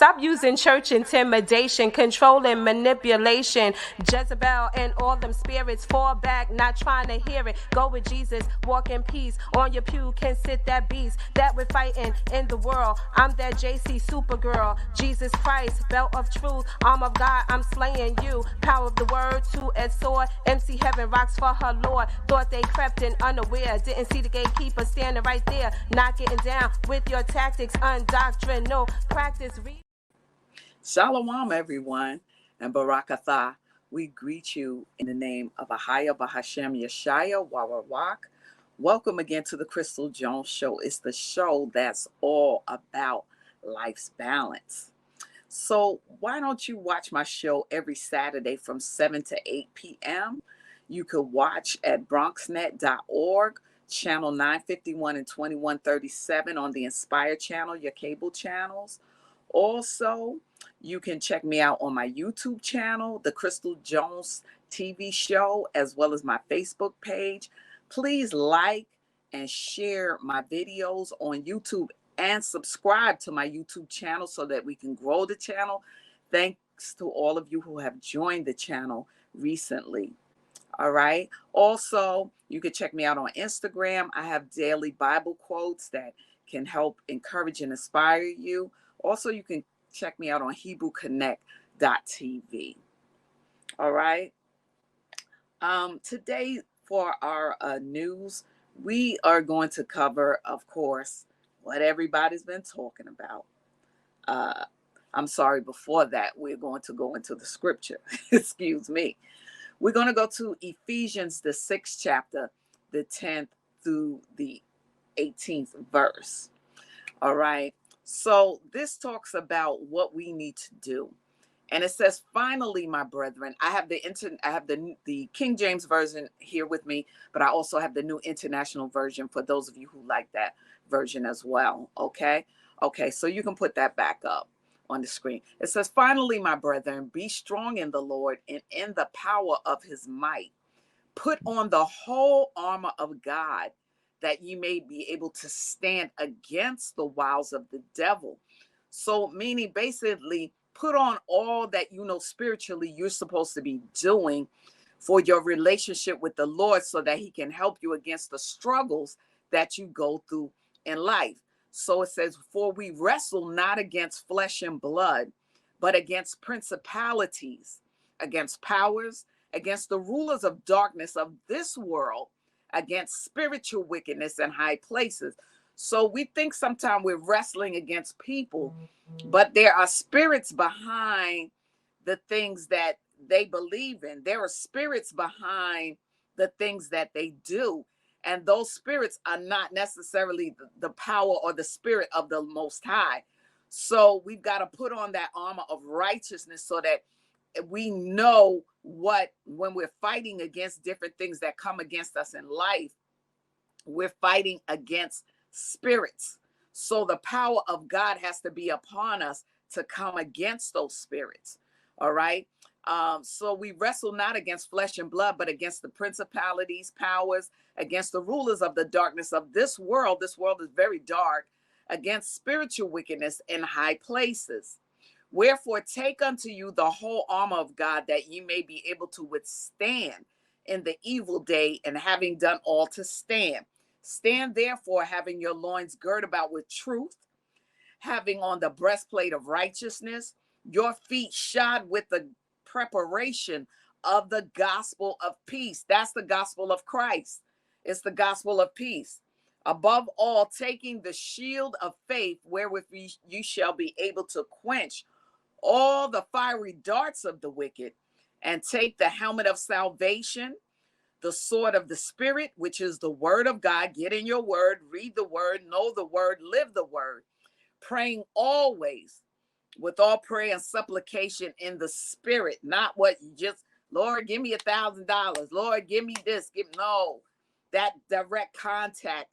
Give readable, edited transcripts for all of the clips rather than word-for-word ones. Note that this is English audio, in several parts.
Stop using church intimidation, control and manipulation. Jezebel and all them spirits fall back, not trying to hear it. Go with Jesus, walk in peace. On your pew can sit that beast that we're fighting in the world. I'm that JC Supergirl, Jesus Christ, belt of truth, arm of God, I'm slaying you. Power of the word, two-edged sword. MC Heaven rocks for her Lord. Thought they crept in unaware, didn't see the gatekeeper standing right there, not getting down with your tactics, undoctrinal practice. Shalom, everyone, and Barakatha. We greet you in the name of Ahaya Bahashem Yeshaya Warawak. Welcome again to the Crystal Jones Show. It's the show that's all about life's balance. So why don't you watch my show every Saturday from 7 to 8 p.m.? You could watch at bronxnet.org, channel 951 and 2137 on the Inspire channel, your cable channels. Also, you can check me out on my YouTube channel, The Crystal Jones TV Show, as well as my Facebook page. Please like and share my videos on YouTube and subscribe to my YouTube channel so that we can grow the channel. Thanks to all of you who have joined the channel recently. All right. Also, you can check me out on Instagram. I have daily Bible quotes that can help encourage and inspire you. Also, you can check me out on HebrewConnect.tv. All right. Today for our news, we are going to cover, of course, what everybody's been talking about. I'm sorry, before that, we're going to go into the scripture. Excuse me. We're going to go to Ephesians, the 6th chapter, the 10th through the 18th verse. All right. So this talks about what we need to do. And it says, finally, my brethren, I have the King James version here with me, but I also have the New International Version for those of you who like that version as well. Okay. Okay. So you can put that back up on the screen. It says, finally, my brethren, be strong in the Lord and in the power of his might. Put on the whole armor of God, that you may be able to stand against the wiles of the devil. So meaning basically put on all that spiritually you're supposed to be doing for your relationship with the Lord so that he can help you against the struggles that you go through in life. So it says, for we wrestle not against flesh and blood, but against principalities, against powers, against the rulers of darkness of this world, against spiritual wickedness in high places. So we think sometimes we're wrestling against people, but there are spirits behind the things that they believe in. There are spirits behind the things that they do. And those spirits are not necessarily the power or the spirit of the Most High. So we've got to put on that armor of righteousness so that we know when we're fighting against different things that come against us in life, we're fighting against spirits. So the power of God has to be upon us to come against those spirits. All right. So we wrestle not against flesh and blood, but against the principalities, powers, against the rulers of the darkness of this world. This world is very dark, against spiritual wickedness in high places. Wherefore, take unto you the whole armor of God, that ye may be able to withstand in the evil day, and having done all to stand. Stand therefore, having your loins girt about with truth, having on the breastplate of righteousness, your feet shod with the preparation of the gospel of peace. That's the gospel of Christ. It's the gospel of peace. Above all, taking the shield of faith, wherewith you shall be able to quench all the fiery darts of the wicked, and take the helmet of salvation, the sword of the Spirit, which is the word of God. Get in your word, read the word, know the word, live the word, praying always with all prayer and supplication in the Spirit, not what you just, Lord, give me $1,000. Lord, give me this. No, that direct contact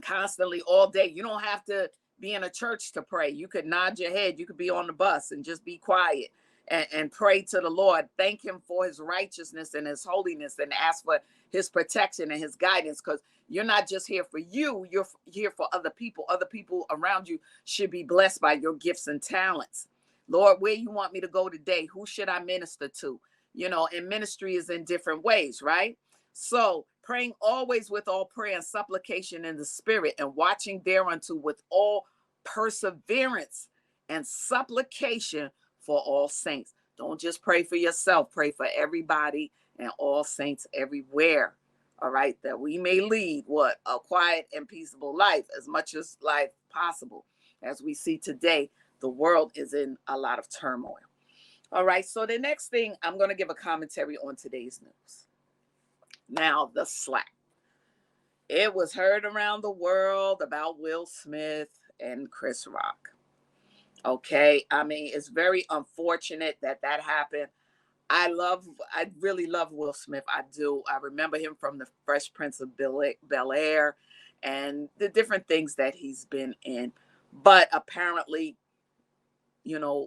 constantly all day. You don't have to be in a church to pray. You could nod your head. You could be on the bus and just be quiet. and pray to the Lord. Thank him for his righteousness and his holiness, and ask for his protection and his guidance, because you're not just here for you, you're here for other people. Other people around you should be blessed by your gifts and talents. Lord, where you want me to go today? Who should I minister to? And ministry is in different ways, right? So praying always with all prayer and supplication in the spirit, and watching thereunto with all perseverance and supplication for all saints. Don't just pray for yourself, pray for everybody and all saints everywhere. All right, that we may lead a quiet and peaceable life, as much as life possible. As we see today, the world is in a lot of turmoil. All right, so the next thing, I'm going to give a commentary on today's news. Now, the slap. It was heard around the world about Will Smith and Chris Rock. Okay, I mean, it's very unfortunate that happened. I really love Will Smith. I do. I remember him from the Fresh Prince of Bel-Air and the different things that he's been in. But apparently,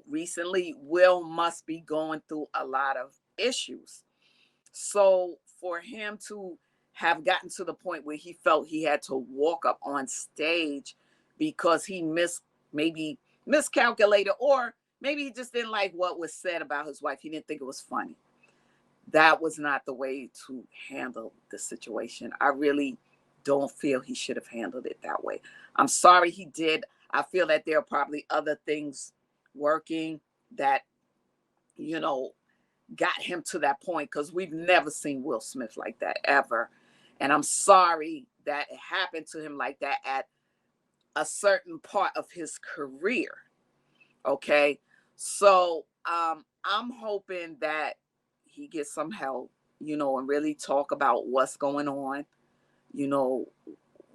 recently, Will must be going through a lot of issues. So for him to have gotten to the point where he felt he had to walk up on stage because he miscalculated, or maybe he just didn't like what was said about his wife. He didn't think it was funny. That was not the way to handle the situation. I really don't feel he should have handled it that way. I'm sorry he did. I feel that there are probably other things working that, got him to that point, because we've never seen Will Smith like that ever. And I'm sorry that it happened to him like that at a certain part of his career. Okay. So I'm hoping that he gets some help, and really talk about what's going on,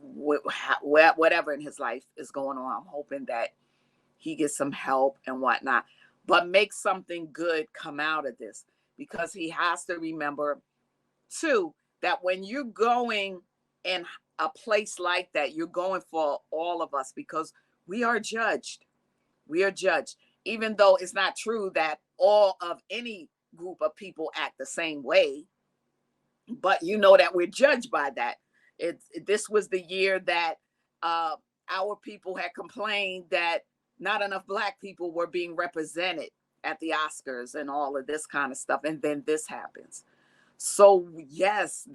whatever in his life is going on. I'm hoping that he gets some help and whatnot, but make something good come out of this, because he has to remember too that when you're going in a place like that, you're going for all of us, because we are judged. We are judged, even though it's not true that all of any group of people act the same way, but that we're judged by that. This was the year that our people had complained that not enough Black people were being represented at the Oscars and all of this kind of stuff. And then this happens. So yes,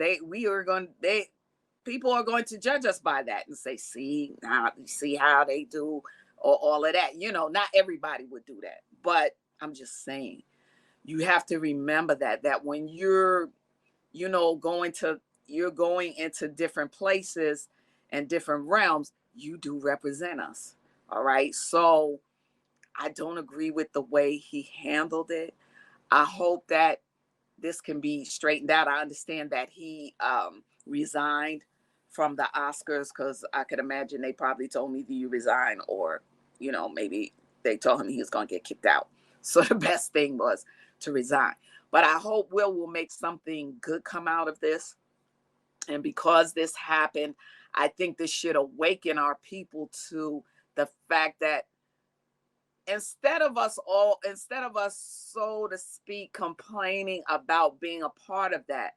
people are going to judge us by that and say, see how they do, or all of that. Not everybody would do that, but I'm just saying, you have to remember that when you're, you're going into different places and different realms, you do represent us. All right. So I don't agree with the way he handled it. I hope that this can be straightened out. I understand that he resigned from the Oscars, because I could imagine they probably told me, do you resign? Or, maybe they told him he was going to get kicked out. So the best thing was to resign. But I hope Will make something good come out of this. And because this happened, I think this should awaken our people to the fact that instead of us, so to speak, complaining about being a part of that,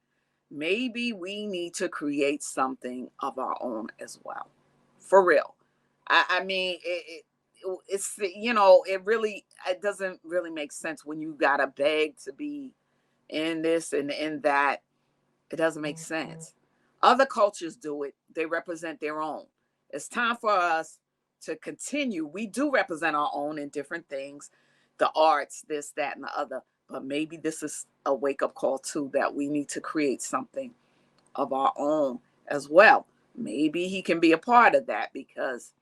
maybe we need to create something of our own as well. For real. I mean, it's, it doesn't really make sense when you gotta beg to be in this and in that. It doesn't make sense. Other cultures do it. They represent their own. It's time for us to continue. We do represent our own in different things, the arts, this, that, and the other. But maybe this is a wake-up call too, that we need to create something of our own as well. Maybe he can be a part of that, because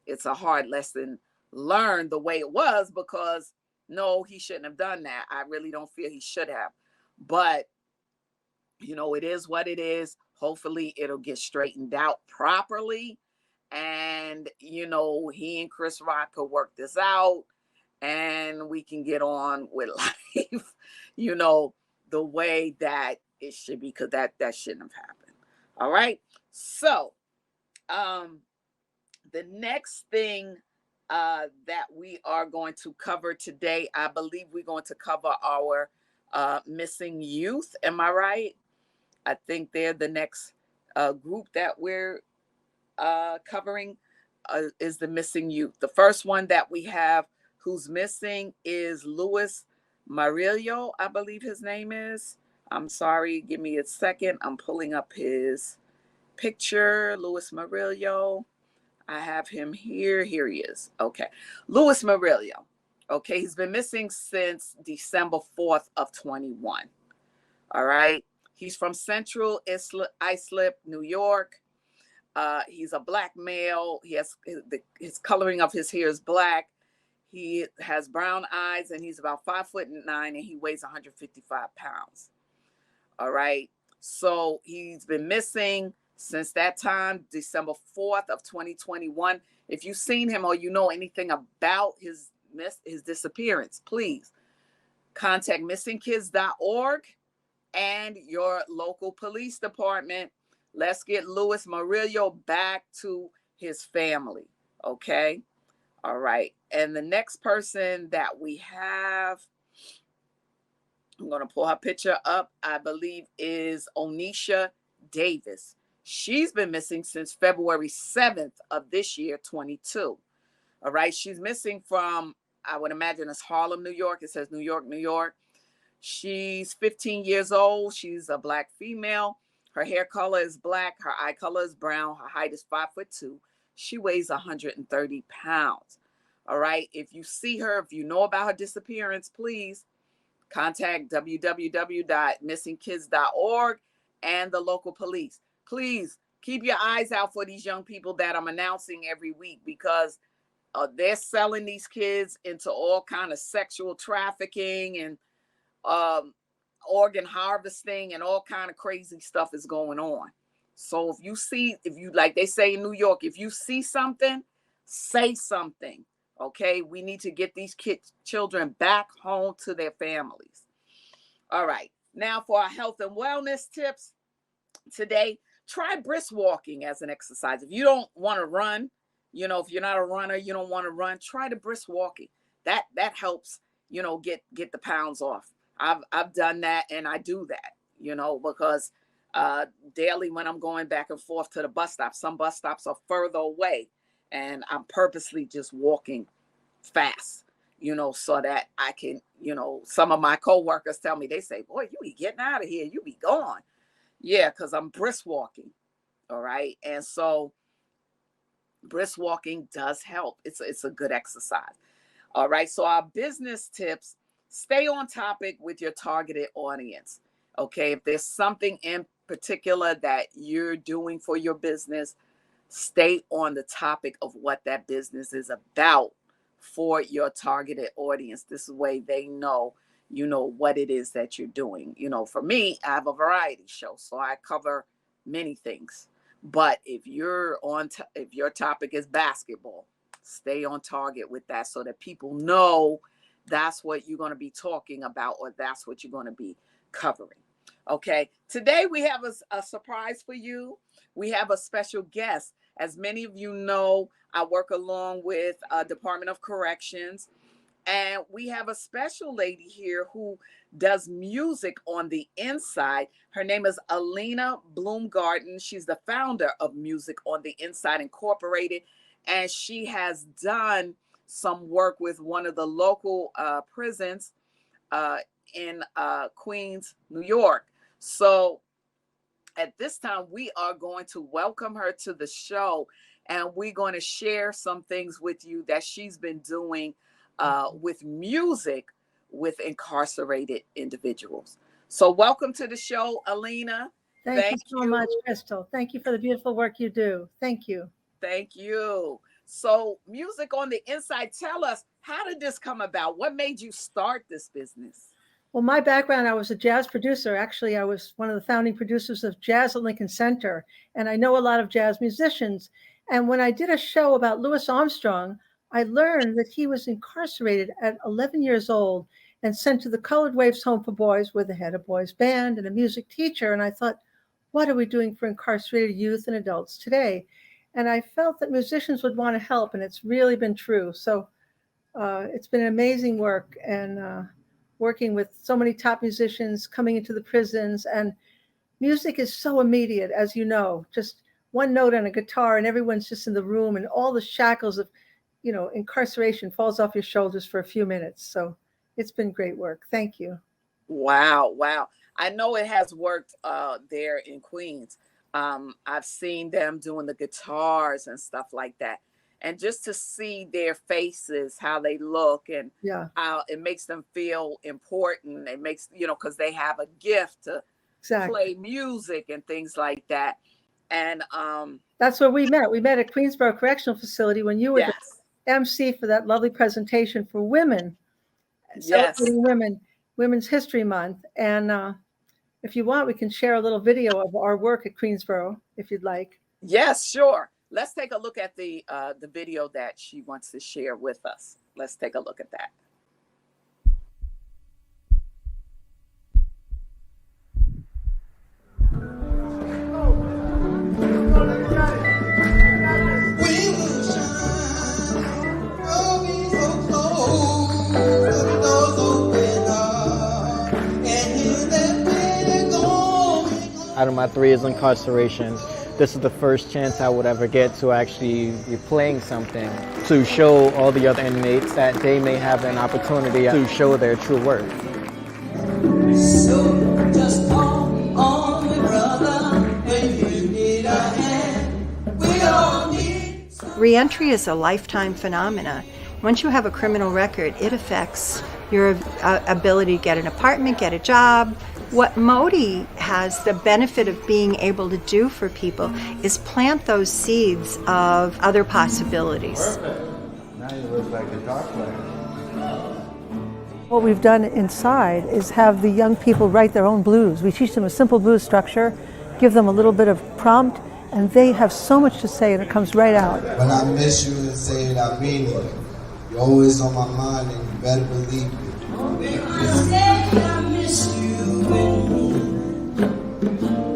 it's a hard lesson learned the way it was, because no, he shouldn't have done that. I really don't feel he should have. But, it is what it is. Hopefully it'll get straightened out properly. And, he and Chris Rock could work this out, and we can get on with life, the way that it should be, because that shouldn't have happened. All right. So the next thing that we are going to cover today. I believe we're going to cover our missing youth. Am I right? I think they're the next group that we're covering is the missing youth. The first one that we have who's missing is Louis Marillo, I believe his name is. I'm sorry, give me a second. I'm pulling up his picture. Louis Marillo. I have him here. Here he is. Okay. Louis Marillo. Okay. He's been missing since December 4th of 21. All right. He's from Central Islip, New York. He's a black male. He has his coloring of his hair is black. He has brown eyes and he's about 5'9" and he weighs 155 pounds. All right. So he's been missing since that time, December 4th of 2021. If you've seen him or you know anything about his disappearance, please contact missingkids.org and your local police department. Let's get Louis Marillo back to his family. Okay. All right. And the next person that we have, I'm going to pull her picture up, I believe is Onisha Davis. She's been missing since February 7th of this year, 22. All right. She's missing from, I would imagine it's Harlem, New York. It says New York, New York. She's 15 years old. She's a black female. Her hair color is black. Her eye color is brown. Her height is 5'2". She weighs 130 pounds. All right. If you see her, if you know about her disappearance, please contact www.missingkids.org and the local police. Please keep your eyes out for these young people that I'm announcing every week because they're selling these kids into all kind of sexual trafficking and organ harvesting and all kind of crazy stuff is going on. So if you like they say in New York, if you see something, say something. Okay, we need to get these children back home to their families. All right, now for our health and wellness tips today, try brisk walking as an exercise. If you don't want to run, if you're not a runner, you don't want to run, try the brisk walking. That helps, get the pounds off. I've done that and I do that, because daily when I'm going back and forth to the bus stop, some bus stops are further away and I'm purposely just walking fast, so that I can, some of my coworkers tell me, they say, boy, you be getting out of here. You be gone. Yeah, because I'm brisk walking. All right. And so brisk walking does help. It's a good exercise. All right. So our business tips, stay on topic with your targeted audience. Okay. If there's something in particular that you're doing for your business, stay on the topic of what that business is about for your targeted audience. This way they know, what it is that you're doing. For me, I have a variety show, so I cover many things. But if your topic is basketball, stay on target with that so that people know that's what you're going to be talking about or that's what you're going to be covering. Okay. Today we have a surprise for you. We have a special guest. As many of you know, I work along with Department of Corrections, and we have a special lady here who does music on the inside. Her name is Elena Bloomgarten. She's the founder of Music on the Inside Incorporated, and she has done some work with one of the local prisons in Queens, New York. So at this time, we are going to welcome her to the show, and we're going to share some things with you that she's been doing with music with incarcerated individuals. So welcome to the show, Alina. Thank you so much, Crystal. Thank you for the beautiful work you do. Thank you. Thank you. So Music on the Inside, tell us, how did this come about? What made you start this business? Well, my background, I was a jazz producer. Actually, I was one of the founding producers of Jazz at Lincoln Center, and I know a lot of jazz musicians. And when I did a show about Louis Armstrong, I learned that he was incarcerated at 11 years old and sent to the Colored Waves Home for Boys with the head of boys band and a music teacher. And I thought, what are we doing for incarcerated youth and adults today? And I felt that musicians would want to help, and it's really been true. So it's been amazing work, and working with so many top musicians coming into the prisons. And music is so immediate, as you know, just one note on a guitar and everyone's just in the room, and all the shackles of, incarceration falls off your shoulders for a few minutes. So it's been great work. Thank you. Wow. I know it has worked there in Queens. I've seen them doing the guitars and stuff like that. And just to see their faces, how they look, and Yeah, how it makes them feel important. It makes, because they have a gift to exactly. play music and things like that. And That's where we met. We met at Queensboro Correctional Facility when you were the yes, MC for that lovely presentation for women, yes, celebrating Women's History Month. And if you want, we can share a little video of our work at Queensboro, if you'd like. yes, sure. Let's take a look at the video that she wants to share with us. Let's take a look at that. Out of my 3 years incarceration, this is the first chance I would ever get to actually be playing something to show all the other inmates that they may have an opportunity to show their true worth. So just call on me, brother, when you need a hand. We all need. Reentry is a lifetime phenomena. Once you have a criminal record, it affects your ability to get an apartment, get a job. What Modi has the benefit of being able to do for people is plant those seeds of other possibilities. Perfect. Now you look like a guitar player. What we've done inside is have the young people write their own blues. We teach them a simple blues structure, give them a little bit of prompt, and they have so much to say, and it comes right out. When I miss you and say it, I mean it. You're always on my mind, and you better believe it. When I say I miss you,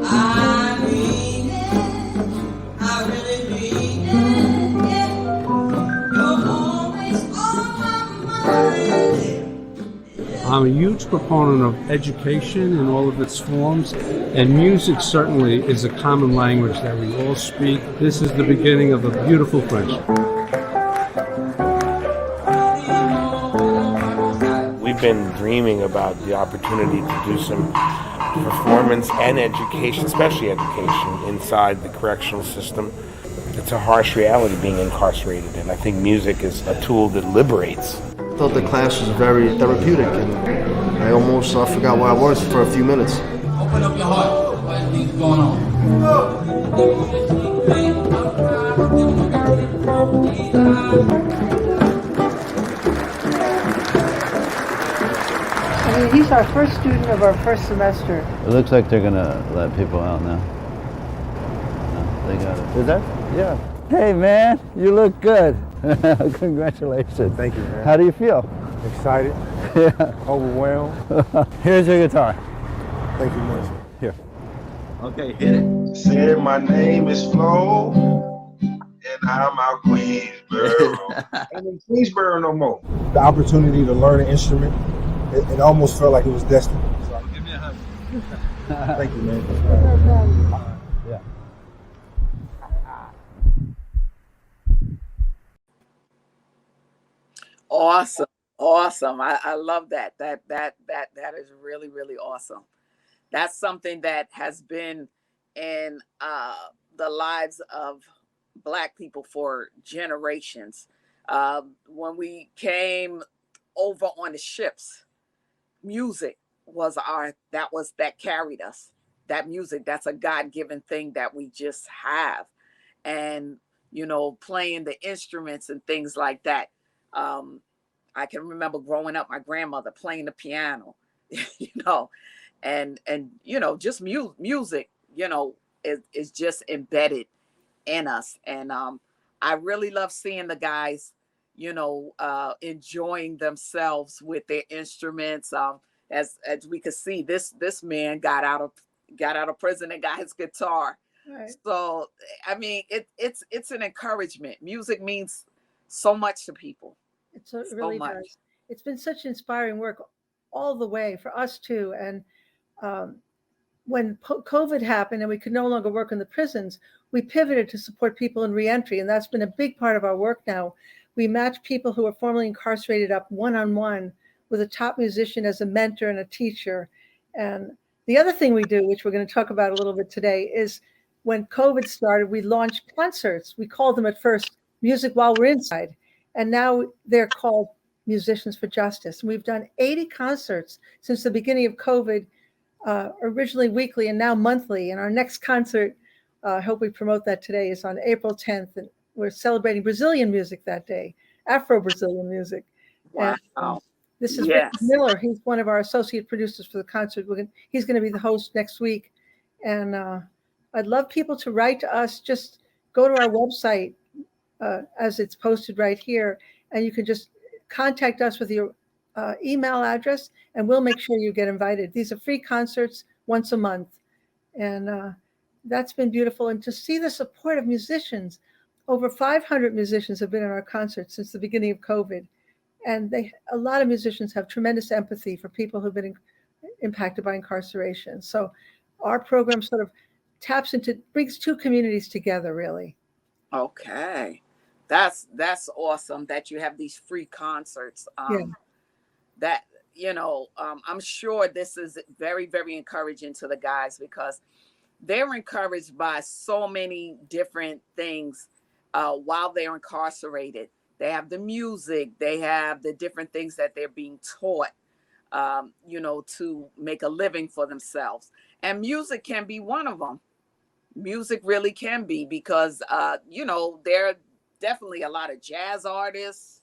I mean it. I really mean it. Yeah. You're always on my mind. I'm a huge proponent of education in all of its forms, and music certainly is a common language that we all speak. This is the beginning of a beautiful friendship. We've been dreaming about the opportunity to do some performance and education, especially education, inside the correctional system. It's a harsh reality being incarcerated, and I think music is a tool that liberates. I thought the class was very therapeutic, and I almost forgot where I was for a few minutes. Open up your heart. What's going on? I mean, he's our first student of our first semester. It looks like they're gonna let people out now. No, they got it. Is that? Yeah. Hey man, you look good. Congratulations. Thank you, man. How do you feel? Excited. Yeah. Overwhelmed. Here's your guitar. Thank you much. Here. Okay, hit it. Said my name is Flo, and I'm out Queensboro. I'm in Queensboro no more. The opportunity to learn an instrument, it almost felt like it was destined. So, give me a hug. Thank you, man. Yeah. Awesome. I love that. That is really, really awesome. That's something that has been in the lives of Black people for generations. When we came over on the ships, music was that carried us. That music, that's a God-given thing that we just have. And, playing the instruments and things like that. I can remember growing up, my grandmother playing the piano, and just music, is just embedded in us. And I really love seeing the guys, enjoying themselves with their instruments. As we could see, this man got out of prison and got his guitar. Right. So, I mean, it's an encouragement. Music means so much to people, It so really much. does. It's been such inspiring work all the way for us too. And um, when COVID happened and we could no longer work in the prisons, we pivoted to support people in reentry, and that's been a big part of our work now. We match people who are formerly incarcerated up one-on-one with a top musician as a mentor and a teacher. And the other thing we do, which we're going to talk about a little bit today, is when COVID started, we launched concerts. We called them at first Music While We're Inside, and now they're called Musicians for Justice. And we've done 80 concerts since the beginning of COVID, originally weekly and now monthly. And our next concert, I hope we promote that today, is on April 10th. And we're celebrating Brazilian music that day, Afro-Brazilian music. Wow. And this is Rick Yes. Miller. He's one of our associate producers for the concert. He's going to be the host next week. And I'd love people to write to us. Just go to our website as it's posted right here, and you can just contact us with your email address, and we'll make sure you get invited. These are free concerts once a month, and that's been beautiful. And to see the support of musicians, over 500 musicians have been in our concerts since the beginning of COVID, and a lot of musicians have tremendous empathy for people who've been impacted by incarceration. So our program sort of brings two communities together, really. Okay. That's awesome that you have these free concerts. Yeah. That, I'm sure this is very, very encouraging to the guys, because they're encouraged by so many different things while they're incarcerated. They have the music, they have the different things that they're being taught, to make a living for themselves. And music can be one of them. Music really can be, because, there are definitely a lot of jazz artists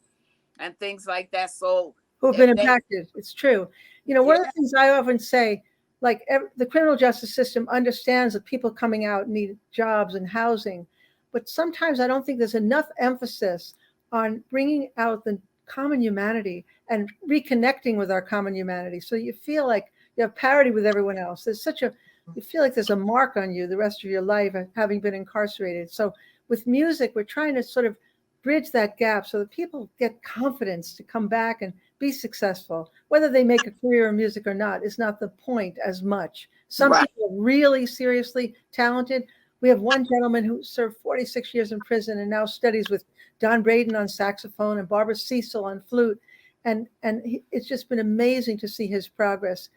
and things like that. So who have been impacted. It's true. One of the things I often say, like the criminal justice system understands that people coming out need jobs and housing, but sometimes I don't think there's enough emphasis on bringing out the common humanity and reconnecting with our common humanity. So you feel like you have parity with everyone else. You feel like there's a mark on you the rest of your life having been incarcerated. So with music, we're trying to sort of bridge that gap so that people get confidence to come back and be successful. Whether they make a career in music or not is not the point as much. Some people are really seriously talented. We have one gentleman who served 46 years in prison and now studies with Don Braden on saxophone and Barbara Cecil on flute. And it's just been amazing to see his progress.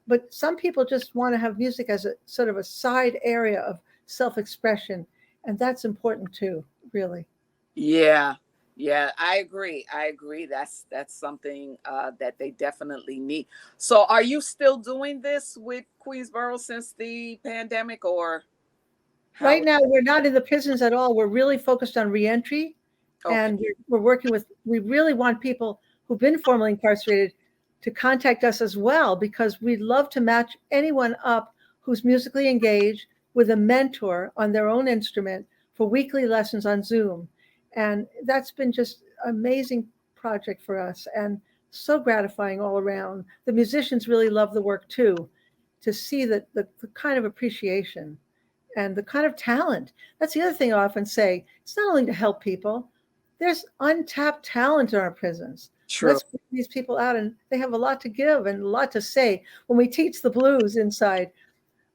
But some people just want to have music as a sort of a side area of self-expression. And that's important too, really. Yeah, I agree. That's something that they definitely need. So are you still doing this with Queensboro since the pandemic, or Right now, we're not in the prisons at all. We're really focused on reentry. Okay. And we really want people who've been formerly incarcerated to contact us as well, because we'd love to match anyone up who's musically engaged with a mentor on their own instrument for weekly lessons on Zoom. And that's been just an amazing project for us and so gratifying all around. The musicians really love the work too, to see the kind of appreciation and the kind of talent. That's the other thing I often say. It's not only to help people. There's untapped talent in our prisons. True. Let's bring these people out, and they have a lot to give and a lot to say. When we teach the blues inside,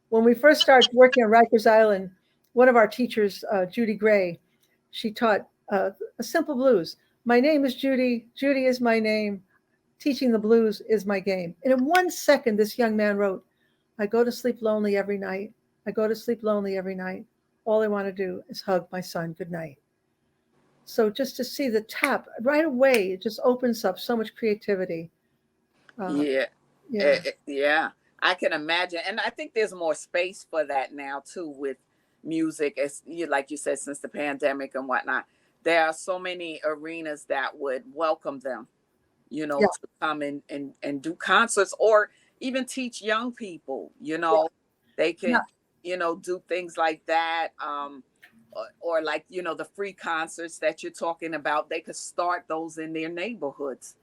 when we first started working on Rikers Island, one of our teachers, Judy Gray, she taught a simple blues. My name is Judy. Judy is my name. Teaching the blues is my game. And in 1 second, this young man wrote, I go to sleep lonely every night. I go to sleep lonely every night. All I want to do is hug my son good night. So just to see the tap right away, it just opens up so much creativity. Yeah. I can imagine. And I think there's more space for that now too with music. As like you said, since the pandemic and whatnot, there are so many arenas that would welcome them, to come and do concerts, or even teach young people, they could, do things like that. Or like, the free concerts that you're talking about, they could start those in their neighborhoods,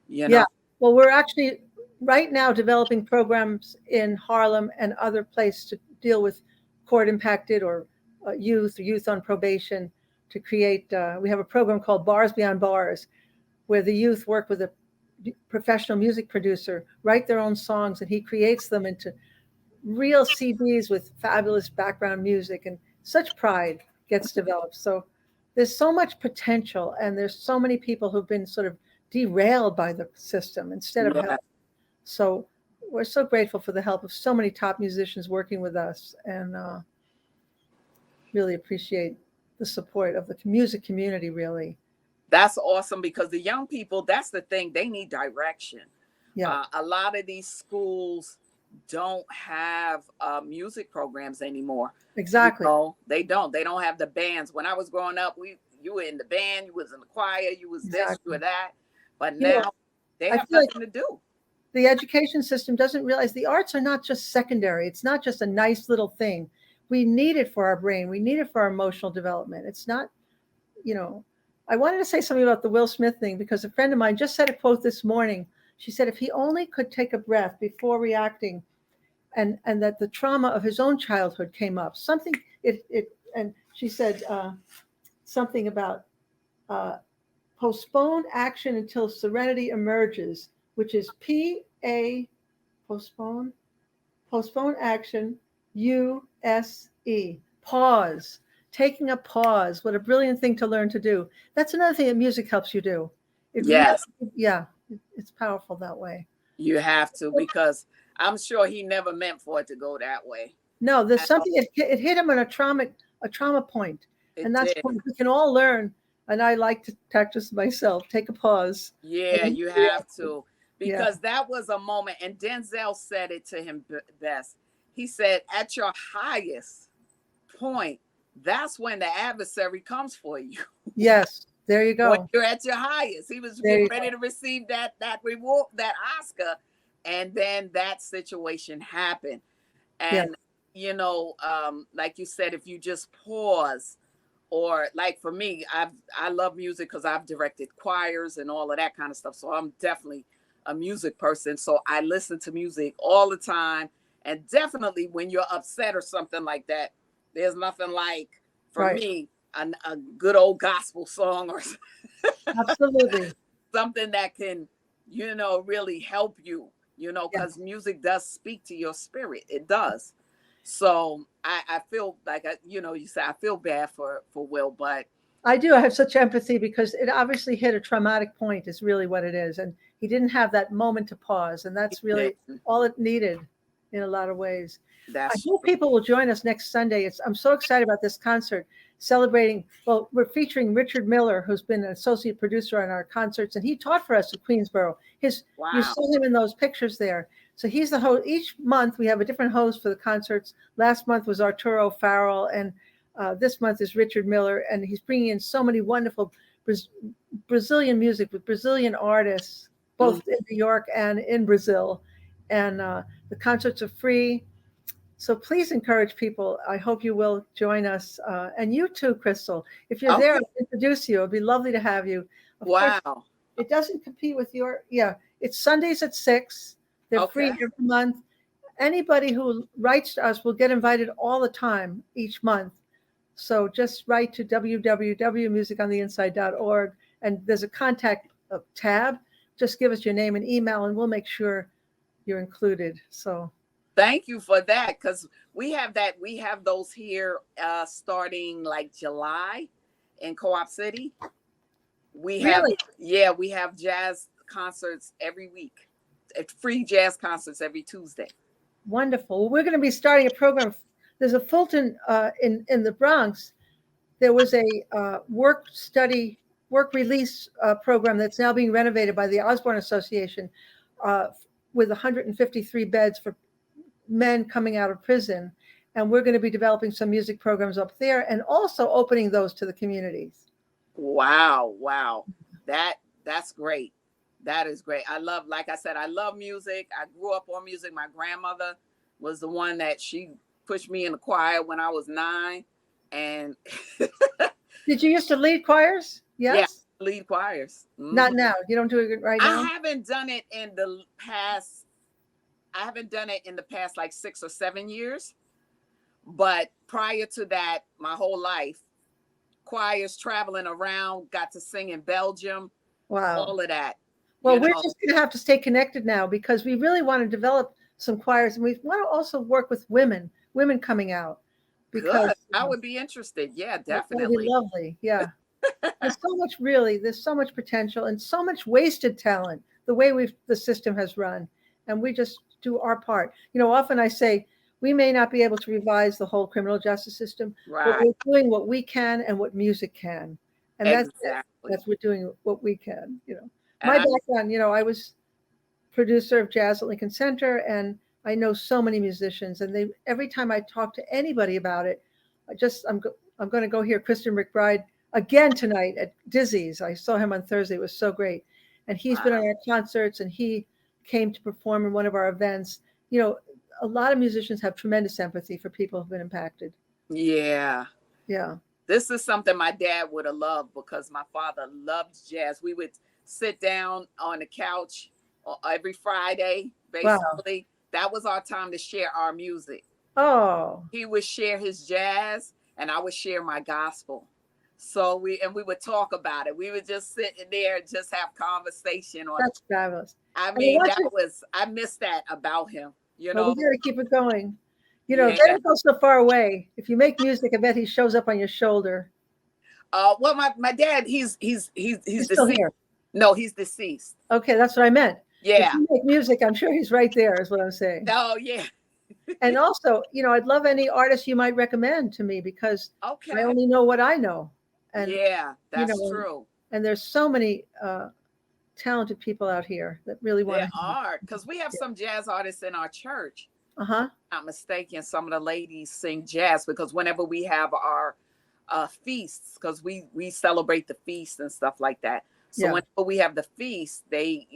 Yeah. Well, we're actually right now developing programs in Harlem and other places to deal with court impacted or youth on probation to create. We have a program called Bars Beyond Bars, where the youth work with a professional music producer, write their own songs, and he creates them into real CDs with fabulous background music, and such pride gets developed. So there's so much potential, and there's so many people who've been sort of derailed by the system instead of help. So we're so grateful for the help of so many top musicians working with us, and really appreciate the support of the music community, really. That's awesome, because the young people, that's the thing, they need direction. Yeah. A lot of these schools don't have music programs anymore. Exactly. You know, they don't have the bands. When I was growing up, you were in the band, you was in the choir, you was this, you were that. But now they have nothing to do. The education system doesn't realize the arts are not just secondary. It's not just a nice little thing. We need it for our brain. We need it for our emotional development. It's not, I wanted to say something about the Will Smith thing, because a friend of mine just said a quote this morning. She said, if he only could take a breath before reacting, and that the trauma of his own childhood came up, and she said something about postpone action until serenity emerges, which is postpone action, USE, pause, taking a pause. What a brilliant thing to learn to do. That's another thing that music helps you do. Yes. It's powerful that way. You have to, because I'm sure he never meant for it to go that way. No, there's something, it hit him on a trauma point. And that's what we can all learn. And I like to practice myself, take a pause. Yeah, you have to, because that was a moment. And Denzel said it to him best. He said, at your highest point, that's when the adversary comes for you. Yes, there you go. When you're at your highest. He was getting ready to receive that reward, that Oscar. And then that situation happened. And, like you said, if you just pause, or like for me, I love music because I've directed choirs and all of that kind of stuff. So I'm definitely a music person. So I listen to music all the time. And definitely when you're upset or something like that, there's nothing like, for me, a good old gospel song or absolutely something that can, really help you, because music does speak to your spirit. It does. So I feel like, you said, I feel bad for Will, but I do. I have such empathy, because it obviously hit a traumatic point is really what it is. And he didn't have that moment to pause. And that's really all it needed in a lot of ways. I hope people will join us next Sunday. I'm so excited about this concert celebrating. Well, we're featuring Richard Miller, who's been an associate producer on our concerts, and he taught for us at Queensborough. You saw him in those pictures there. So he's the host. Each month we have a different host for the concerts. Last month was Arturo Farrell, and this month is Richard Miller, and he's bringing in so many wonderful Brazilian music with Brazilian artists, both in New York and in Brazil. And the concerts are free. So please encourage people. I hope you will join us. And you too, Crystal. If you're there, I'll introduce you. It'd be lovely to have you. Of course, it doesn't compete with it's Sundays at 6. They're free every month. Anybody who writes to us will get invited all the time each month. So just write to www.musicontheinside.org, and there's a contact tab. Just give us your name and email, and we'll make sure you're included. So thank you for that, because we have those here starting like July in Co-op City. We have jazz concerts every week, free jazz concerts every Tuesday. Wonderful. We're going to be starting a program. There's a Fulton in the Bronx. There was a work release program that's now being renovated by the Osborne Association with 153 beds for men coming out of prison. And we're going to be developing some music programs up there and also opening those to the communities. Wow. That's great. That is great. Like I said, I love music. I grew up on music. My grandmother was the one that she pushed me in the choir when I was 9. And did you used to lead choirs? Yes. Yeah, lead choirs. Mm-hmm. Not now. You don't do it right now? I haven't done it in the past like 6 or 7 years. But prior to that, my whole life, choirs traveling around, got to sing in Belgium, Wow. all of that. Well, you we're know. just going to have to stay connected now because we really want to develop some choirs, and we want to also work with women coming out. Because Good. I would be interested. Yeah, that would be definitely. lovely. Yeah. There's so much potential and so much wasted talent, the way the system has run. And we just do our part. Often I say, we may not be able to revise the whole criminal justice system, but Right. we're doing what we can and what music can. And Exactly. we're doing what we can. And My background, I was producer of jazz at Lincoln Center, and I know so many musicians, and every time I talk to anybody about it, I'm going to go hear Kristen McBride again tonight at Dizzy's. I saw him on Thursday. It was so great. And he's been on our concerts, and he came to perform in one of our events. A lot of musicians have tremendous empathy for people who've been impacted. Yeah. Yeah. This is something my dad would have loved because my father loved jazz. We would sit down on the couch every Friday, basically. Wow. That was our time to share our music. Oh. He would share his jazz and I would share my gospel. So we would talk about it. We would just sit in there and just have conversation on. That's fabulous. I mean, I miss that about him. Well, we got to keep it going. They don't go so far away. If you make music, I bet he shows up on your shoulder. Well, my dad, he's still here. No, he's deceased. Okay, that's what I meant. Yeah. If you make music, I'm sure he's right there, is what I'm saying. Oh, yeah. And also, I'd love any artist you might recommend to me because I only know what I know. And yeah, that's true. And there's so many talented people out here that really want to. There are, because we have some jazz artists in our church. Uh-huh. Not mistaken, some of the ladies sing jazz because whenever we have our feasts, because we celebrate the feast and stuff like that. So whenever we have the feast, they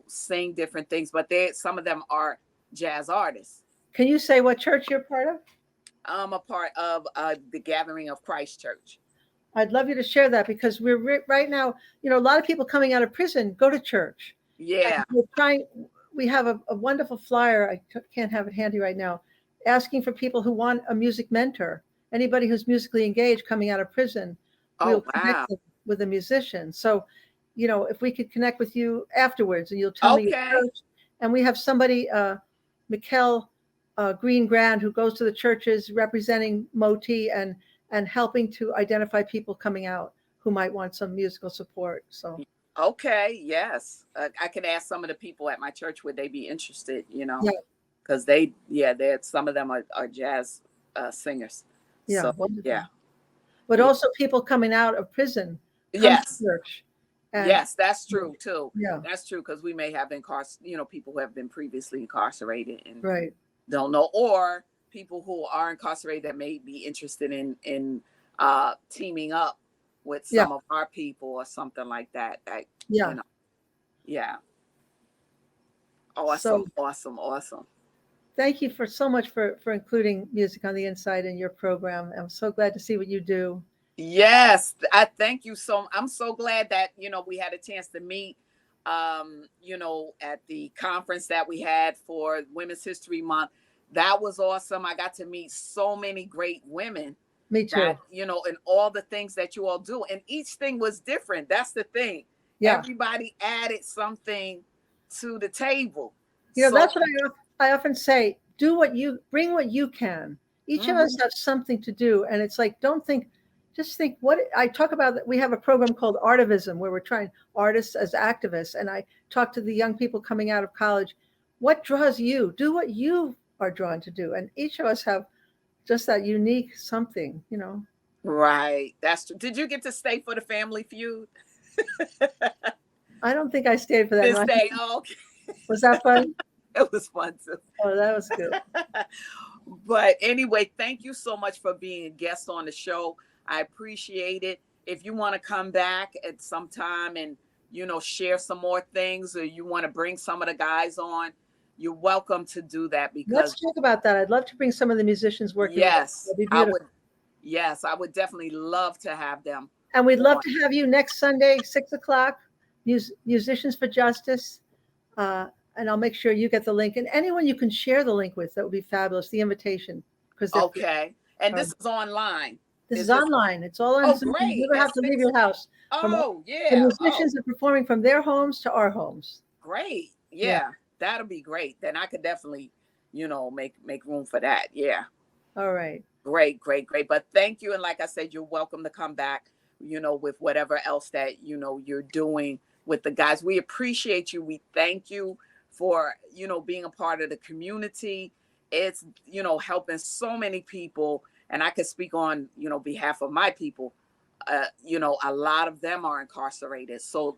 sing different things, but some of them are jazz artists. Can you say what church you're part of? I'm a part of the Gathering of Christ Church. I'd love you to share that because we're right now, a lot of people coming out of prison go to church. Yeah. We have a wonderful flyer. I can't have it handy right now, asking for people who want a music mentor. Anybody who's musically engaged coming out of prison, we'll connect them with a musician. So, if we could connect with you afterwards and you'll tell me your church. And we have somebody, Mikkel Green Grand, who goes to the churches representing Moti and helping to identify people coming out who might want some musical support. So. Okay. Yes. I can ask some of the people at my church, would they be interested, because some of them are jazz singers. Yeah. So, yeah. But also people coming out of prison. Yes. Church. Yes, that's true too. Yeah. That's true. Because we may have people who have been previously incarcerated and right. don't know, or people who are incarcerated that may be interested in teaming up with some of our people or something like that. Yeah. Awesome. Thank you so much for including Music on the Inside in your program. I'm so glad to see what you do. Yes, I thank you I'm so glad that, we had a chance to meet, at the conference that we had for Women's History Month. That was awesome. I got to meet so many great women. Me too. And all the things that you all do. And each thing was different. That's the thing. Yeah. Everybody added something to the table. That's what I often say. Bring what you can. Each of us have something to do. And it's like, just think what I talk about. That we have a program called Artivism where we're trying artists as activists. And I talk to the young people coming out of college. What draws you? Do what you are drawn to do. And each of us have just that unique something, Right. That's true. Did you get to stay for the Family Feud? I don't think I stayed for that. Okay. Was that fun? It was fun too. Oh, that was good. But anyway, thank you so much for being a guest on the show. I appreciate it. If you want to come back at some time and, share some more things, or you want to bring some of the guys on, you're welcome to do that. Because let's talk about that. I'd love to bring some of the musicians working. Yes, I would. Yes, I would definitely love to have them. And we'd love to have you next Sunday, 6:00, Musicians for Justice. And I'll make sure you get the link. And anyone you can share the link with, that would be fabulous. The invitation because Okay. And this is online. this Is is this? online. It's all on Oh, Zoom. You great. never have That's to leave your house. Oh, The yeah. musicians are performing from their homes to our homes. Great. Yeah. Yeah. That'll be great. Then I could definitely, make room for that. Yeah. All right. Great, great, great. But thank you. And like I said, you're welcome to come back, with whatever else that, you're doing with the guys. We appreciate you. We thank you for, being a part of the community. It's, helping so many people. And I could speak on, behalf of my people. A lot of them are incarcerated. So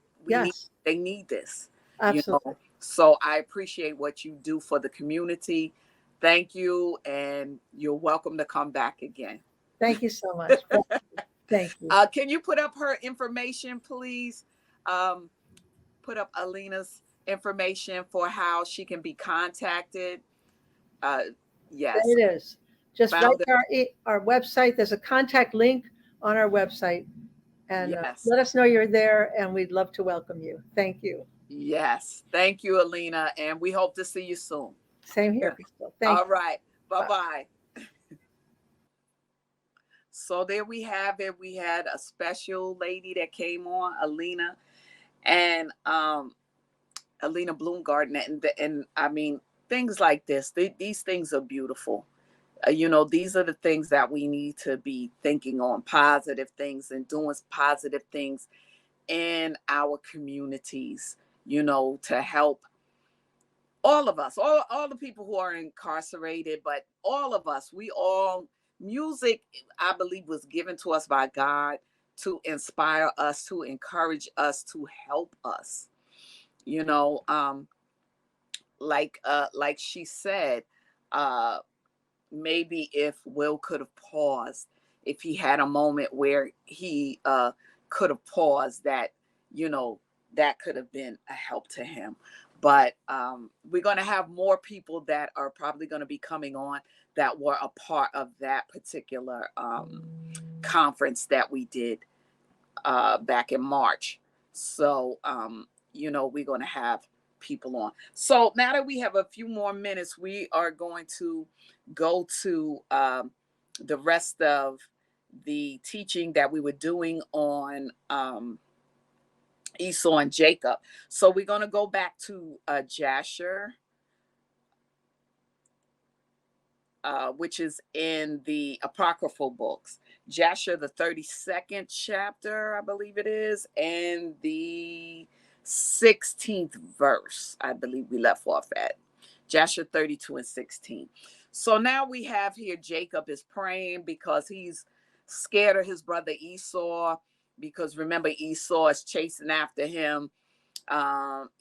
they need this. Absolutely. So I appreciate what you do for the community. Thank you, and you're welcome to come back again. Thank you so much. Thank you. Can you put up her information, please? Put up Alina's information for how she can be contacted. Yes. There it is. Just write our website. There's a contact link on our website. And let us know you're there, and we'd love to welcome you. Thank you. Yes. Thank you, Alina, and we hope to see you soon. Same here, Crystal. Thank you. All right. Bye-bye. So there we have it. We had a special lady that came on, Alina, and Elena Bloomgarten. And I mean, things like this, these things are beautiful. These are the things that we need to be thinking on, positive things and doing positive things in our communities, to help all of us, all the people who are incarcerated, but all of us, music, I believe, was given to us by God to inspire us, to encourage us, to help us, like she said, maybe if Will could have paused, if he had a moment where he could have paused, that, that could have been a help to him. But we're going to have more people that are probably going to be coming on that were a part of that particular conference that we did back in March. So, we're going to have people on. So now that we have a few more minutes, we are going to go to the rest of the teaching that we were doing on Esau and Jacob. So we're going to go back to Jasher, which is in the apocryphal books. Jasher, the 32nd chapter, I believe it is, and the 16th verse, I believe we left off at. Jasher 32 and 16. So now we have here Jacob is praying because he's scared of his brother Esau, because remember, Esau is chasing after him.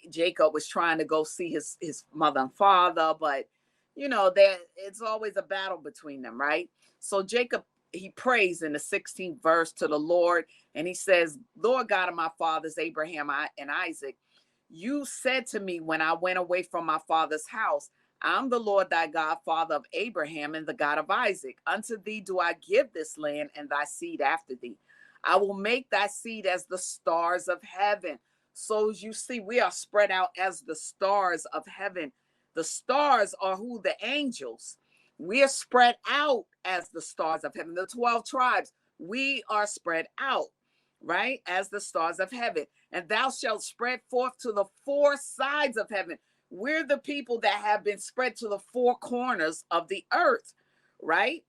Jacob was trying to go see his mother and father, but it's always a battle between them, right? So Jacob, he prays in the 16th verse to the Lord, and he says, Lord God of my fathers, Abraham and Isaac, you said to me when I went away from my father's house, I'm the Lord thy God, father of Abraham and the God of Isaac. Unto thee do I give this land and thy seed after thee. I will make thy seed as the stars of heaven. So as you see, we are spread out as the stars of heaven. The stars are who? The angels. We are spread out as the stars of heaven. The 12 tribes, we are spread out, right? As the stars of heaven. And thou shalt spread forth to the four sides of heaven. We're the people that have been spread to the four corners of the earth, right?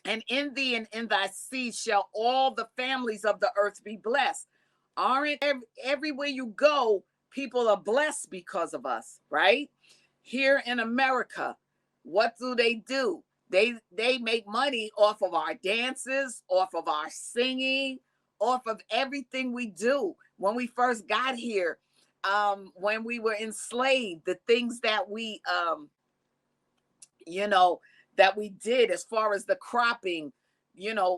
And in thee and in thy seed shall all the families of the earth be blessed. Aren't everywhere you go, people are blessed because of us, right? Here in America, what do? They make money off of our dances, off of our singing, off of everything we do. When we first got here, when we were enslaved, the things that we that we did as far as the cropping,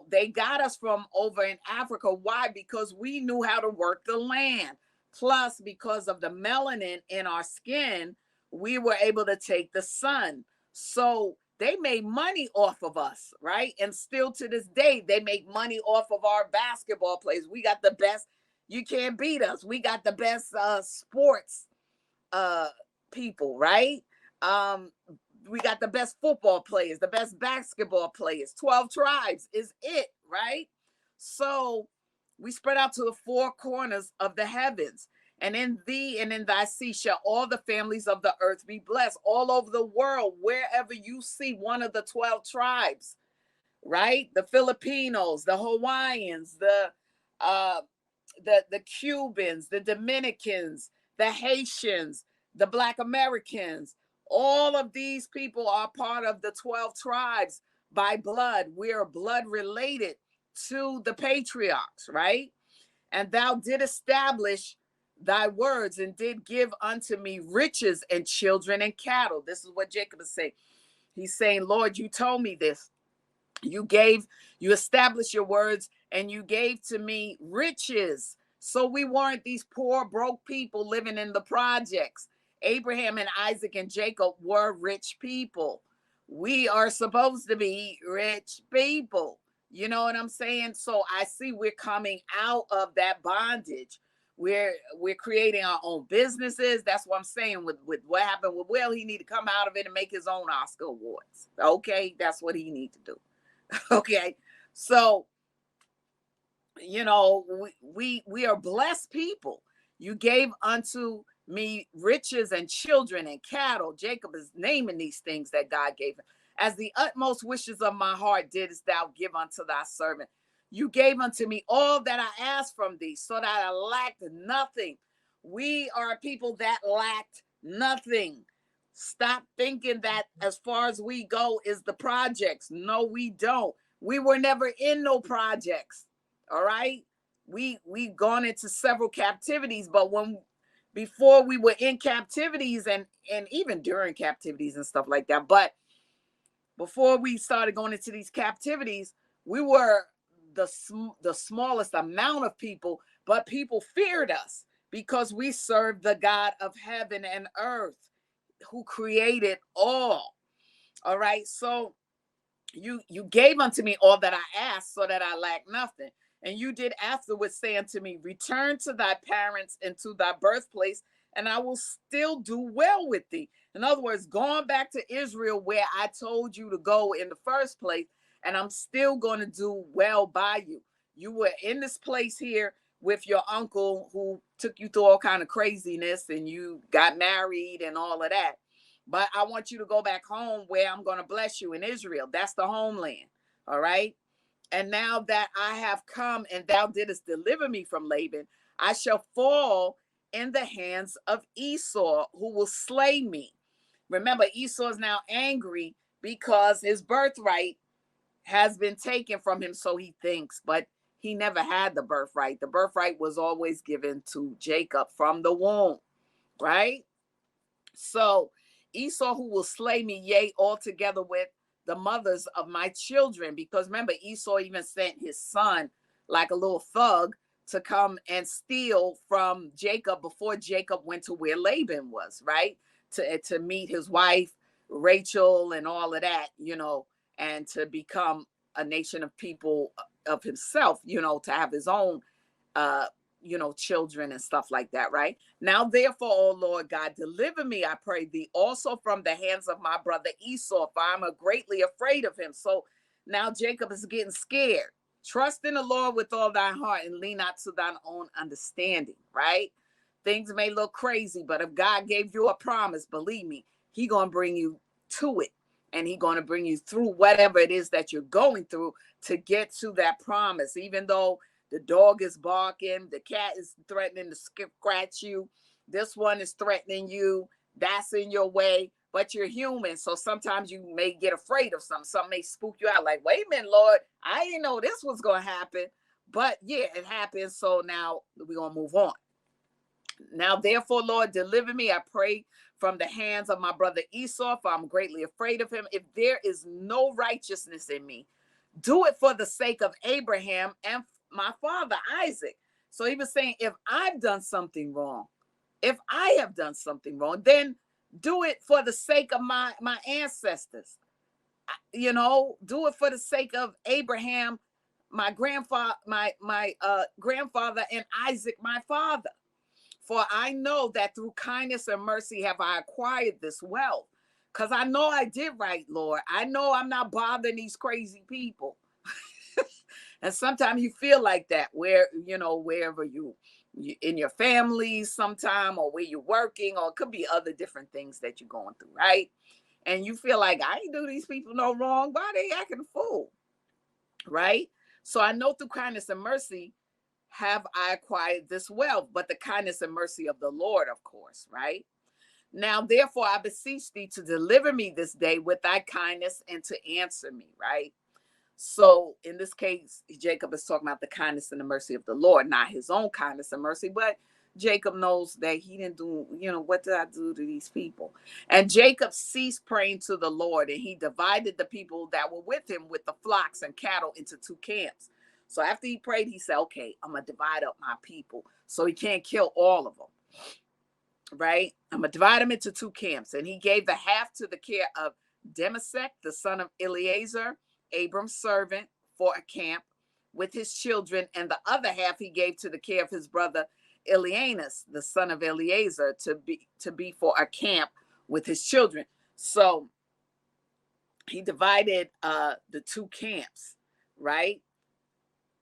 they got us from over in Africa. Why? Because we knew how to work the land. Plus, because of the melanin in our skin, we were able to take the sun. So they made money off of us, right? And still to this day, they make money off of our basketball players. We got the best. You can't beat us. We got the best sports people, right? We got the best football players, the best basketball players. 12 tribes is it, right? So we spread out to the four corners of the heavens. And in thee and in thy seed shall all the families of the earth be blessed. All over the world, wherever you see one of the 12 tribes, right? The Filipinos, the Hawaiians, the Cubans, the Dominicans, the Haitians, the Black Americans. All of these people are part of the 12 tribes by blood. We are blood related to the patriarchs, right? And thou did establish thy words and did give unto me riches and children and cattle. This is what Jacob is saying. He's saying, Lord, you told me this. You established your words and you gave to me riches. So we weren't these poor, broke people living in the projects. Abraham and Isaac and Jacob were rich people. We are supposed to be rich people. You know what I'm saying? So I see we're coming out of that bondage. We're creating our own businesses. That's what I'm saying with what happened with Will. He need to come out of it and make his own Oscar awards. Okay, that's what he need to do. Okay, so you know, we are blessed people. You gave unto me riches and children and cattle. Jacob is naming these things that God gave him. As the utmost wishes of my heart didst thou give unto thy servant. You gave unto me all that I asked from thee, so that I lacked nothing. We are people that lacked nothing. Stop thinking that as far as we go is the projects. No, we don't. We were never in no projects. All right. We've gone into several captivities, but before we were in captivities and even during captivities and stuff like that, but before we started going into these captivities, we were the smallest amount of people, but people feared us because we served the God of heaven and earth who created all. All right. So you gave unto me all that I asked, so that I lack nothing. And you did afterwards say unto me, return to thy parents and to thy birthplace, and I will still do well with thee. In other words, going back to Israel where I told you to go in the first place, and I'm still going to do well by you. You were in this place here with your uncle who took you through all kind of craziness, and you got married and all of that. But I want you to go back home where I'm going to bless you in Israel. That's the homeland. All right. And now that I have come and thou didst deliver me from Laban, I shall fall in the hands of Esau, who will slay me. Remember, Esau is now angry because his birthright has been taken from him, so he thinks, but he never had the birthright. The birthright was always given to Jacob from the womb, right? So Esau, who will slay me, yea, altogether with the mothers of my children. Because remember, Esau even sent his son like a little thug to come and steal from Jacob before Jacob went to where Laban was, right? To meet his wife, Rachel, and all of that, you know, and to become a nation of people of himself, you know, to have his own you know, children and stuff like that, right? Now, therefore, O Lord God, deliver me, I pray thee, also from the hands of my brother Esau, for I'm greatly afraid of him. So now Jacob is getting scared. Trust in the Lord with all thy heart and lean not to thine own understanding, right? Things may look crazy, but if God gave you a promise, believe me, he going to bring you to it. And he's going to bring you through whatever it is that you're going through to get to that promise, even though the dog is barking, the cat is threatening to scratch you, this one is threatening you, that's in your way, but you're human. So sometimes you may get afraid of something may spook you out, like, wait a minute, Lord, I didn't know this was going to happen. But yeah, it happened. So now we're going to move on. Now, therefore, Lord, deliver me, I pray, from the hands of my brother Esau, for I'm greatly afraid of him. If there is no righteousness in me, do it for the sake of Abraham and my father Isaac. So he was saying, if I've done something wrong, if I have done something wrong, then do it for the sake of my ancestors. You know, do it for the sake of Abraham, my grandfather, my grandfather, and Isaac, my father. For I know that through kindness and mercy have I acquired this wealth. because I know I did right, Lord. I know I'm not bothering these crazy people. And sometimes you feel like that, where, you know, wherever you in your family sometime, or where you're working, or it could be other different things that you're going through, right? And you feel like, I ain't do these people no wrong. Why they acting a fool, right? So I know through kindness and mercy have I acquired this wealth, but the kindness and mercy of the Lord, of course, right? Now, therefore, I beseech thee to deliver me this day with thy kindness and to answer me, right? So in this case, Jacob is talking about the kindness and the mercy of the Lord, not his own kindness and mercy, but Jacob knows that he didn't do, you know, what did I do to these people? And Jacob ceased praying to the Lord, and he divided the people that were with him with the flocks and cattle into two camps. So after he prayed, he said, okay, I'm going to divide up my people so he can't kill all of them. Right? I'm going to divide them into two camps. And he gave the half to the care of Demasek, the son of Eleazar, Abram's servant, for a camp with his children. And the other half he gave to the care of his brother Elianus, the son of Eleazar, to be for a camp with his children. So he divided the two camps, right?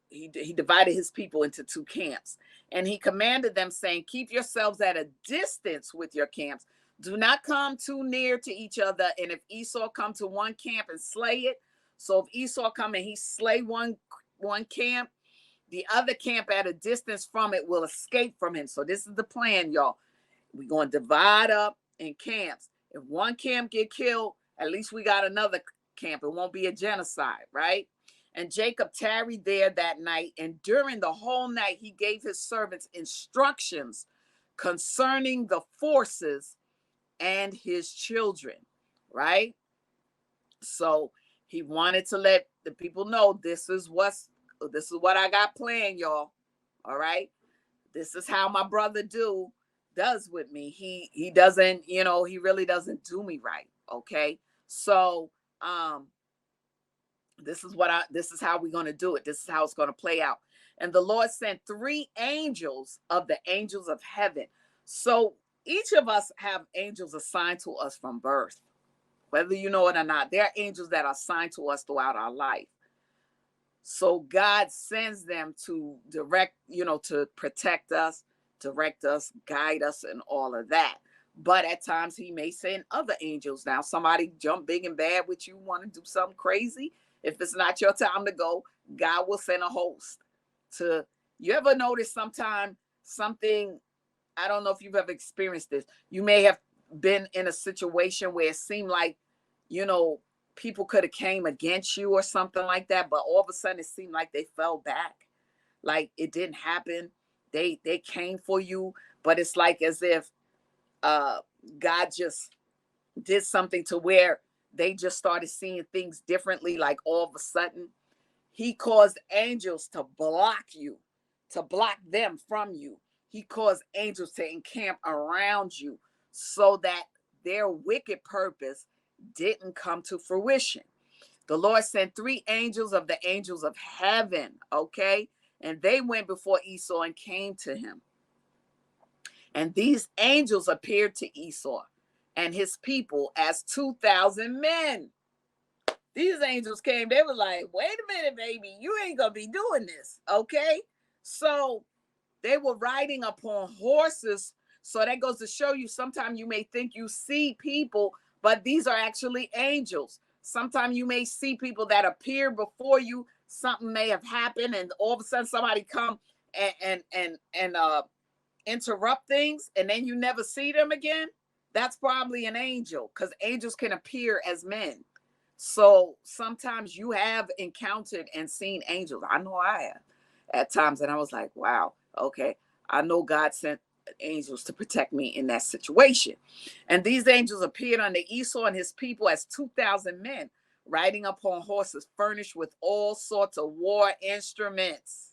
He divided his people into two camps, and he commanded them, saying, keep yourselves at a distance with your camps. Do not come too near to each other. And if Esau come to one camp and slay it, so if Esau come and he slay one camp, the other camp at a distance from it will escape from him. So this is the plan, y'all. We're going to divide up in camps. If one camp get killed, at least we got another camp. It won't be a genocide, right? And Jacob tarried there that night, and during the whole night he gave his servants instructions concerning the forces and his children, right? So he wanted to let the people know, this is what I got planned, y'all. All right. This is how my brother does with me. He doesn't, you know, he really doesn't do me right. Okay. So this is how we're going to do it. This is how it's going to play out. And the Lord sent 3 angels of the angels of heaven. So each of us have angels assigned to us from birth, whether you know it or not. There are angels that are assigned to us throughout our life. So God sends them to direct, you know, to protect us, direct us, guide us, and all of that. But at times he may send other angels. Now, somebody jump big and bad with you, want to do something crazy. If it's not your time to go, God will send a host to. You ever notice sometime something, I don't know if you've ever experienced this. You may have been in a situation where it seemed like, you know, people could have came against you or something like that, but all of a sudden it seemed like they fell back, like it didn't happen. They came for you, but it's like as if God just did something to where they just started seeing things differently. Like all of a sudden he caused angels to block you, to block them from you. He caused angels to encamp around you so that their wicked purpose didn't come to fruition. The Lord sent 3 angels of the angels of heaven, okay? And they went before Esau and came to him. And these angels appeared to Esau and his people as 2,000 men. These angels came, they were like, wait a minute, baby, you ain't gonna be doing this, okay? So they were riding upon horses. So that goes to show you, sometimes you may think you see people, but these are actually angels. Sometimes you may see people that appear before you. Something may have happened, and all of a sudden somebody come and interrupt things, and then you never see them again. That's probably an angel, because angels can appear as men. So sometimes you have encountered and seen angels. I know I have at times, and I was like, wow, okay, I know God sent angels to protect me in that situation. And these angels appeared unto Esau and his people as 2,000 men riding upon horses furnished with all sorts of war instruments.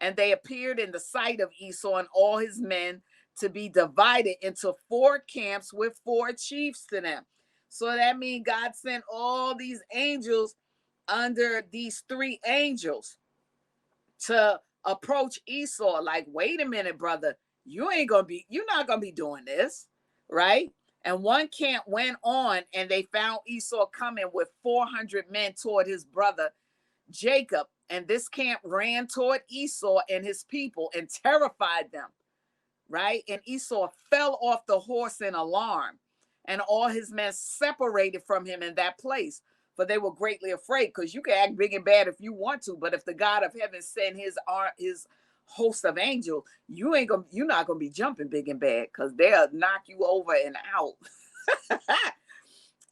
And they appeared in the sight of Esau and all his men to be divided into 4 camps with 4 chiefs to them. So that means God sent all these angels under these 3 angels to approach Esau like, wait a minute, brother, you're not gonna be doing this, right? And one camp went on, and they found Esau coming with 400 men toward his brother Jacob. And this camp ran toward Esau and his people and terrified them, right? And Esau fell off the horse in alarm, and all his men separated from him in that place, for they were greatly afraid. Because you can act big and bad if you want to, but if the God of heaven sent his host of angels, you're not gonna be jumping big and bad, because they'll knock you over and out.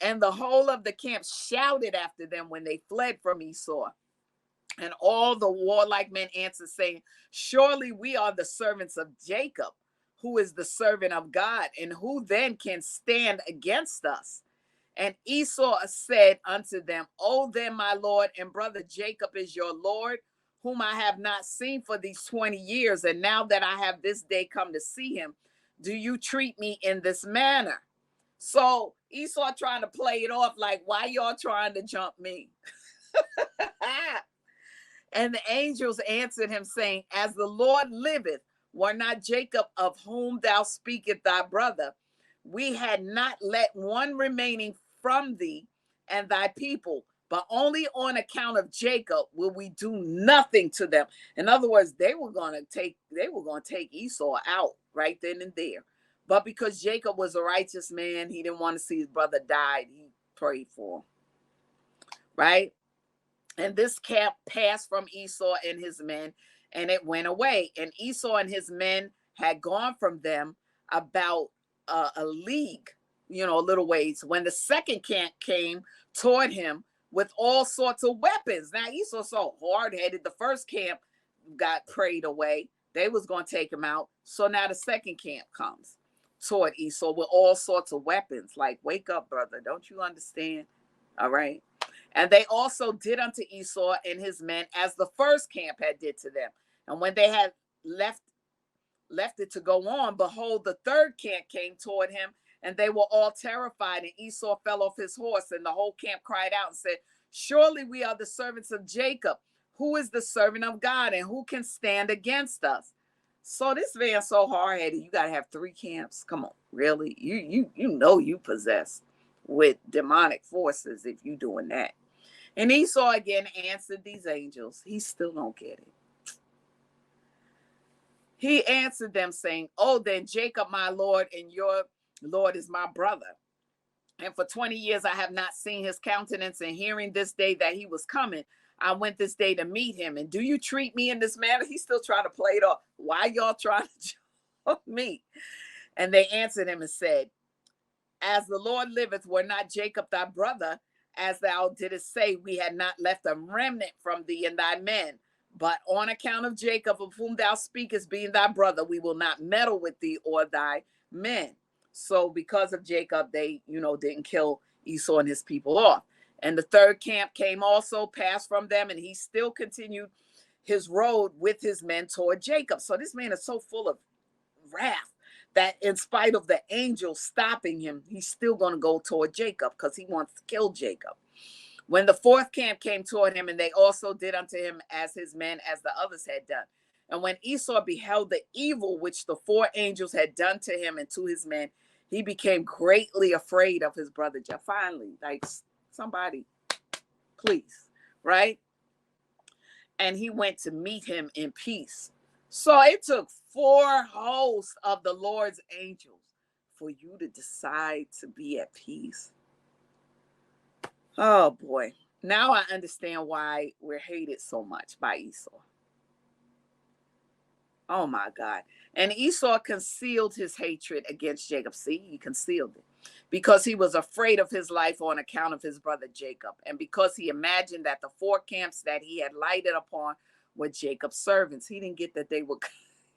And the whole of the camp shouted after them when they fled from Esau. And all the warlike men answered, saying, surely we are the servants of Jacob, who is the servant of God, and who then can stand against us? And Esau said unto them, oh, then my lord and brother Jacob is your Lord, whom I have not seen for these 20 years. And now that I have this day come to see him, do you treat me in this manner? So Esau trying to play it off like, why y'all trying to jump me? And the angels answered him, saying, as the Lord liveth, were not Jacob, of whom thou speakest, thy brother, we had not let one remaining from thee and thy people, but only on account of Jacob will we do nothing to them. In other words, they were going to take Esau out right then and there. But because Jacob was a righteous man, he didn't want to see his brother die. He prayed for him, right? And this camp passed from Esau and his men, and it went away. And Esau and his men had gone from them about a league, a little ways, when the second camp came toward him with all sorts of weapons. Now Esau so hard-headed, the first camp got prayed away. They was going to take him out. So now the second camp comes toward Esau with all sorts of weapons. Like, wake up, brother. Don't you understand? All right. And they also did unto Esau and his men as the first camp had did to them. And when they had left it to go on, behold, the third camp came toward him, and they were all terrified. And Esau fell off his horse, and the whole camp cried out and said, surely we are the servants of Jacob, who is the servant of God, and who can stand against us? So this man's so hard-headed, you got to have three camps. Come on, really? You possessed with demonic forces if you doing that. And Esau again answered these angels. He still don't get it. He answered them, saying, oh, then Jacob my Lord, and your Lord is my brother. And for 20 years I have not seen his countenance, and hearing this day that he was coming, I went this day to meet him. And do you treat me in this manner? He's still trying to play it off. Why y'all trying to jump me? And they answered him and said, as the Lord liveth, were not Jacob thy brother, as thou didst say, we had not left a remnant from thee and thy men. But on account of Jacob, of whom thou speakest, being thy brother, we will not meddle with thee or thy men. So because of Jacob, they, didn't kill Esau and his people off. And the third camp came also, passed from them, and he still continued his road with his men toward Jacob. So this man is so full of wrath that in spite of the angel stopping him, he's still going to go toward Jacob because he wants to kill Jacob. When the fourth camp came toward him, and they also did unto him as his men, as the others had done. And when Esau beheld the evil which the four angels had done to him and to his men, he became greatly afraid of his brother. Finally, like, somebody, please, right? And he went to meet him in peace. So it took 4 hosts of the Lord's angels for you to decide to be at peace. Oh boy. Now I understand why we're hated so much by Esau. Oh my God. And Esau concealed his hatred against Jacob. See, he concealed it because he was afraid of his life on account of his brother Jacob. And because he imagined that the 4 camps that he had lighted upon were Jacob's servants. He didn't get that they were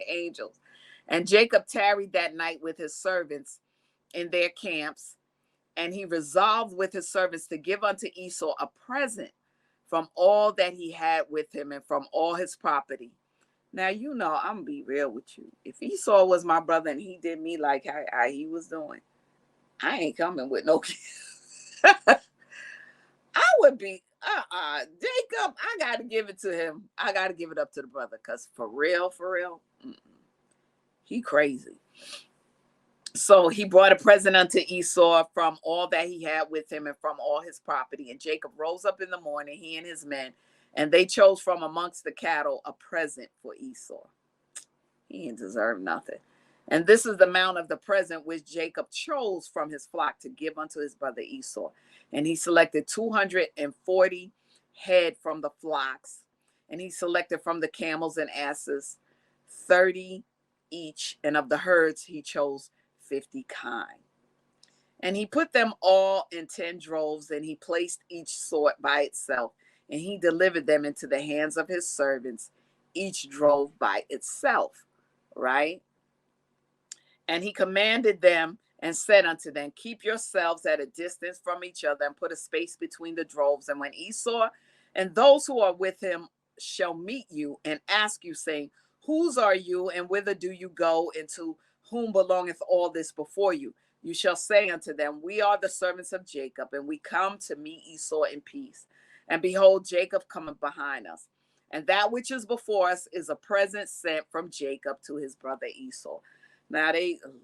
angels. And Jacob tarried that night with his servants in their camps. And he resolved with his servants to give unto Esau a present from all that he had with him and from all his property. Now, I'm going to be real with you. If Esau was my brother and he did me like how he was doing, I ain't coming with no kids. I would be, Jacob, I got to give it to him. I got to give it up to the brother because for real, he crazy. So he brought a present unto Esau from all that he had with him and from all his property. And Jacob rose up in the morning, he and his men, and they chose from amongst the cattle a present for Esau. He didn't deserve nothing. And this is the amount of the present which Jacob chose from his flock to give unto his brother Esau. And he selected 240 head from the flocks, and he selected from the camels and asses 30 each, and of the herds he chose 50 kine. And he put them all in 10 droves, and he placed each sort by itself, and he delivered them into the hands of his servants, each drove by itself, right? And he commanded them and said unto them, keep yourselves at a distance from each other, and put a space between the droves. And when Esau and those who are with him shall meet you and ask you, saying, whose are you, and whither do you go, and to whom belongeth all this before you? You shall say unto them, we are the servants of Jacob, and we come to meet Esau in peace. And behold, Jacob cometh behind us. And that which is before us is a present sent from Jacob to his brother Esau. Now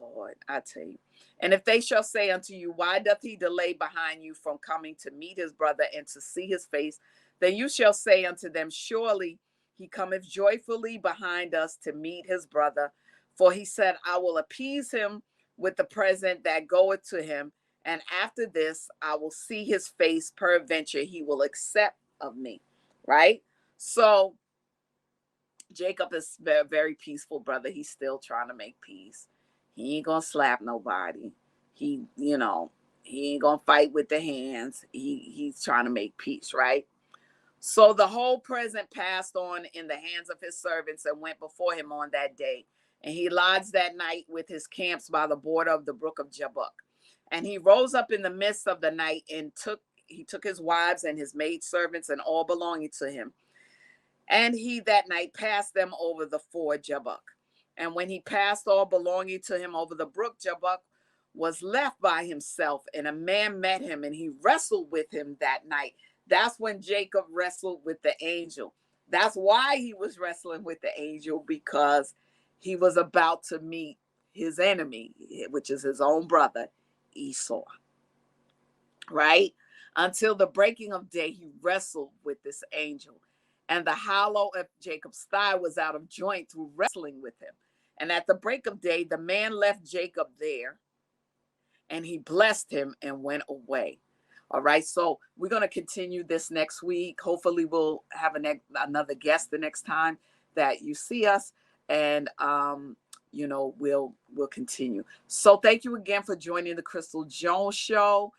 Lord, I tell you. And if they shall say unto you, why doth he delay behind you from coming to meet his brother and to see his face? Then you shall say unto them, surely he cometh joyfully behind us to meet his brother. For he said, I will appease him with the present that goeth to him. And after this, I will see his face. Peradventure, he will accept of me. Right? So Jacob is a very peaceful brother. He's still trying to make peace. He ain't going to slap nobody. He ain't going to fight with the hands. He's trying to make peace, right? So the whole present passed on in the hands of his servants and went before him on that day. And he lodged that night with his camps by the border of the brook of Jabbok. And he rose up in the midst of the night and he took his wives and his maidservants and all belonging to him. And he that night passed them over the ford Jabbok. And when he passed all belonging to him over the brook, Jabbok was left by himself, and a man met him, and he wrestled with him that night. That's when Jacob wrestled with the angel. That's why he was wrestling with the angel, because he was about to meet his enemy, which is his own brother, Esau. Right? Until the breaking of day, he wrestled with this angel. And the hollow of Jacob's thigh was out of joint through wrestling with him. And at the break of day, the man left Jacob there, and he blessed him and went away. All right, so we're going to continue this next week. Hopefully we'll have another guest the next time that you see us, and we'll continue. So thank you again for joining the Crystal Jones Show.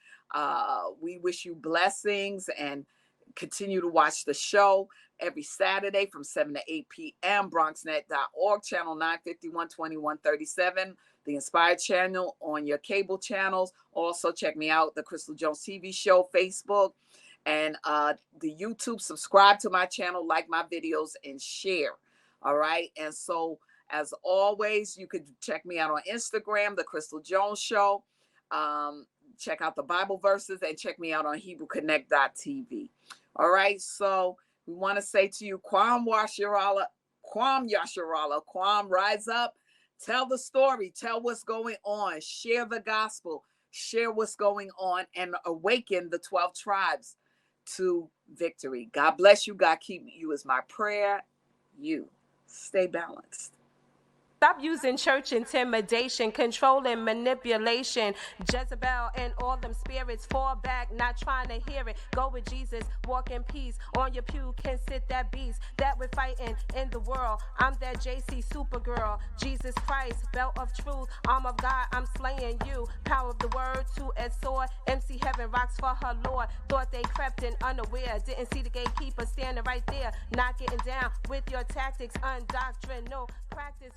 We wish you blessings, and continue to watch the show every Saturday from 7 to 8 p.m. BronxNet.org, channel 951, 2137, the Inspired channel on your cable channels. Also, check me out, the Crystal Jones TV show, Facebook, and the YouTube. Subscribe to my channel, like my videos, and share. All right. And so, as always, you could check me out on Instagram, the Crystal Jones Show. Check out the Bible verses, and check me out on HebrewConnect.tv. All right. So we want to say to you, Kwam Yasharala, Kwam, rise up, tell the story, tell what's going on, share the gospel, share what's going on, and awaken the 12 tribes to victory. God bless you. God keep you is my prayer. You stay balanced. Stop using church intimidation, control and manipulation. Jezebel and all them spirits, fall back, not trying to hear it. Go with Jesus, walk in peace. On your pew can sit that beast that we're fighting in the world. I'm that JC Supergirl, Jesus Christ, belt of truth, arm of God, I'm slaying you. Power of the word, two-edged sword, MC Heaven rocks for her Lord. Thought they crept in unaware, didn't see the gatekeeper standing right there. Not getting down with your tactics, undoctrinal practice.